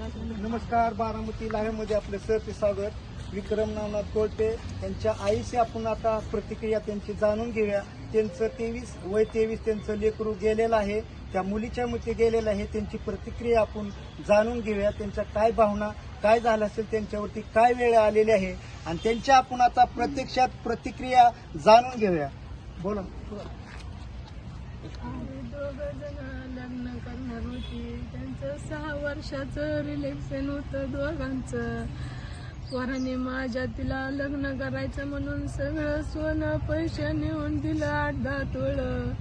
नमस्कार, बारामती लाईव्हमध्ये आपले सरते स्वागत. विक्रम नामनाथ कोळपे यांच्या आईशी आपण आता प्रतिक्रिया त्यांची जाणून घेऊया. त्यांचं वय 23 त्यांचं लेकरू गेलेलं आहे, त्या मुलीच्या मते गेलेलं आहे. त्यांची प्रतिक्रिया आपण जाणून घेऊया. त्यांच्या काय भावना, काय झालं असेल, त्यांच्यावरती काय वेळ आलेली आहे आणि त्यांच्या आपण आता प्रत्यक्षात प्रतिक्रिया जाणून घेऊया. बोला. लग्न करणार होती. त्यांचं 6 वर्षाचं रिलेशन होतं दोघांचं. पोराने माझ्या तिला लग्न करायचं म्हणून सगळं सोनं पैसे नेऊन दिलं 8-10 तोळं.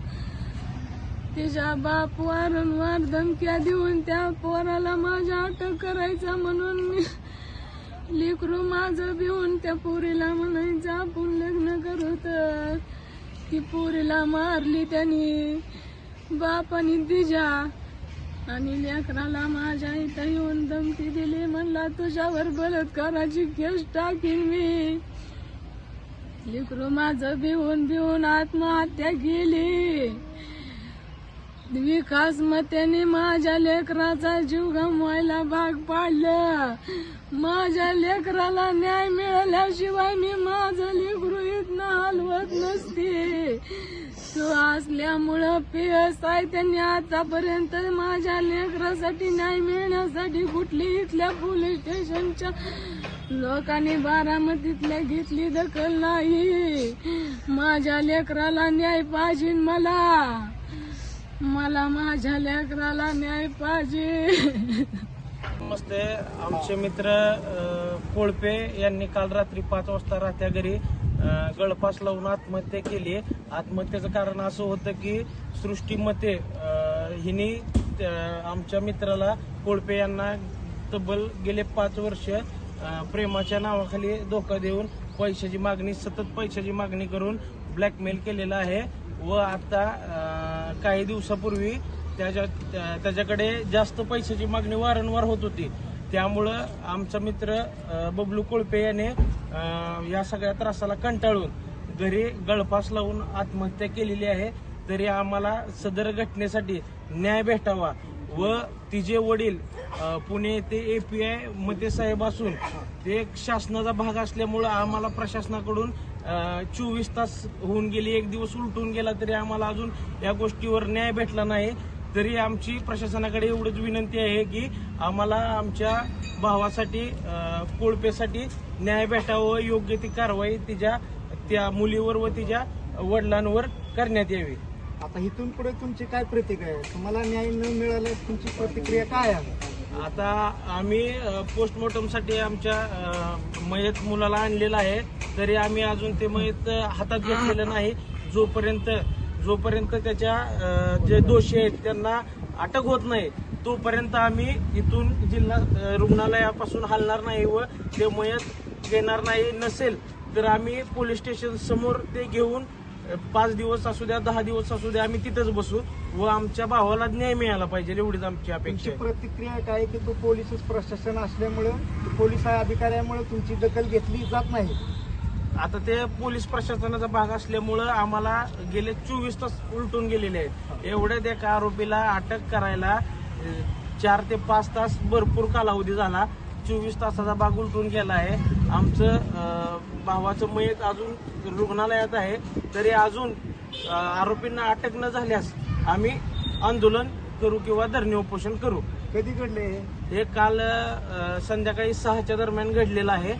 तिच्या बाप वारंवार धमक्या देऊन त्या पोराला माझ्या अटक करायचा म्हणून लेकरू माझं भिवून त्या पोरीला म्हणायचं आपण लग्न करू. तर ती पोरीला मारली त्यांनी बापानी तिच्या आणि लेकराला माझ्या इथं येऊन धमकी दिली. म्हणला तुझ्यावर बलात्काराची केस टाकीन मी. लेकरू माझं भिवून आत्महत्या केली. विकास मतेने माझ्या लेकराचा जीव गमवायला भाग पाडलं. माझ्या लेकराला न्याय मिळाल्याशिवाय मी माझं लेकरू इथनं हलवत नसते. तो असल्यामुळं PSI त्यांनी आतापर्यंत माझ्या लेकरासाठी न्याय मिळण्यासाठी कुठली इथल्या पोलीस स्टेशनच्या लोकांनी बारामतीतल्या घेतली दखल नाही. माझ्या लेकराला न्याय पाहिजे. मला माझ्या लेकराला न्याय पाहिजे. नमस्ते. आमचे मित्र कोळपे यांनी काल रात्री 5 वाजता राहत्या घरी गळफास लावून आत्महत्या केली. आत्महत्येचं कारण असं होतं की सृष्टीमते हिने आमच्या मित्राला कोळपे यांना तब्बल गेले 5 वर्ष प्रेमाच्या नावाखाली धोका देऊन सतत पैशाची मागणी करून ब्लॅकमेल केलेला आहे. व आता काही दिवसापूर्वी त्याच्याकडे जास्त पैशाची मागणी वारंवार होत होती. त्यामुळं आमचा मित्र बबलू कोळपे याने या सगळ्या त्रासाला कंटाळून घरी गळफास लावून आत्महत्या केलेली आहे. तरी आम्हाला सदर घटनेसाठी न्याय भेटावा व तिचे वडील पुणे येथे API मते साहेब असून ते एक शासनाचा भाग असल्यामुळं आम्हाला प्रशासनाकडून 24 तास होऊन गेले, 1 दिवस उलटून गेला तरी आम्हाला अजून या गोष्टीवर न्याय भेटला नाही. तरी आमची प्रशासनाकडे एवढीच विनंती आहे की आम्हाला आमच्या भावासाठी कोळपेसाठी न्याय भेटावं. योग्य ती कारवाई त्या मुलीवर व तिच्या वडिलांवर करण्यात यावी. आता इथून पुढे तुमची काय प्रतिक्रिया आहे? तुम्हाला न्याय न मिळाल्यास तुमची प्रतिक्रिया काय आहे? आता आम्ही पोस्टमॉर्टमसाठी आमच्या मयत मुलाला आणलेलं आहे. तरी आम्ही अजून ते मयत हातात घेतलेलं नाही. जोपर्यंत त्याच्या जे दोषी आहेत त्यांना अटक होत नाही तोपर्यंत आम्ही इथून जिल्हा रुग्णालयापासून हलणार नाही व ते मयत घेणार नाही. नसेल तर आम्ही पोलीस स्टेशन समोर ते घेऊन 5 दिवस असू द्या, 10 दिवस असू द्या, आम्ही तिथंच बसू व आमच्या भावाला न्याय मिळाला पाहिजे एवढीच आमची अपेक्षा आहे. प्रतिक्रिया काय की तो पोलीस प्रशासन असल्यामुळं, पोलीस अधिकाऱ्यामुळे तुमची दखल घेतली जात नाही. आता ते पोलीस प्रशासनाचा भाग असल्यामुळं आम्हाला गेले 24 तास उलटून गेलेले आहेत. एवढ्यात एका आरोपीला अटक करायला 4 ते 5 तास भरपूर कालावधी झाला. 24 तासाचा भाग उलटून गेला आहे. आमचं भावाचं मयत अजून रुग्णालयात आहे. तरी अजून आरोपींना अटक न झाल्यास आम्ही आंदोलन करू किंवा धरणे उपोषण करू. कधी घडले हे काल संध्याकाळी 6च्या दरम्यान घडलेलं आहे.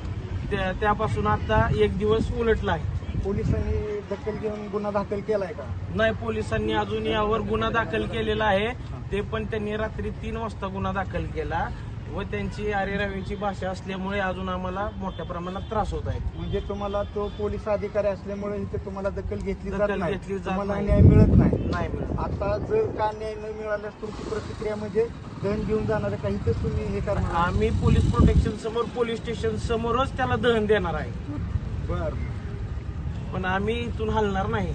त्यापासून आता 1 दिवस उलटला आहे. पोलिसांनी दखल घेऊन गुन्हा दाखल केलाय का? नाही, पोलिसांनी अजून यावर गुन्हा दाखल केलेला आहे. ते पण त्यांनी रात्री 3 वाजता गुन्हा दाखल केला व त्यांची आरेरावीची भाषा असल्यामुळे अजून आम्हाला मोठ्या प्रमाणात त्रास होत आहे. म्हणजे तुम्हाला तो पोलीस अधिकारी असल्यामुळे इथे तुम्हाला दखल घेतली जात दखल नाही, घेतली जात तुम्हाला नाही. न्याय मिळत नाही. नाही मिळत. आता जर का न्याय न मिळाल्यास तुमची प्रतिक्रिया म्हणजे दहन घेऊन जाणार आहे का? इथेच तुम्ही हे करणार? आम्ही पोलीस प्रोटेक्शन समोर, पोलीस स्टेशन समोरच त्याला दहन देणार आहे. बर. पण आम्ही इथून हलणार नाही.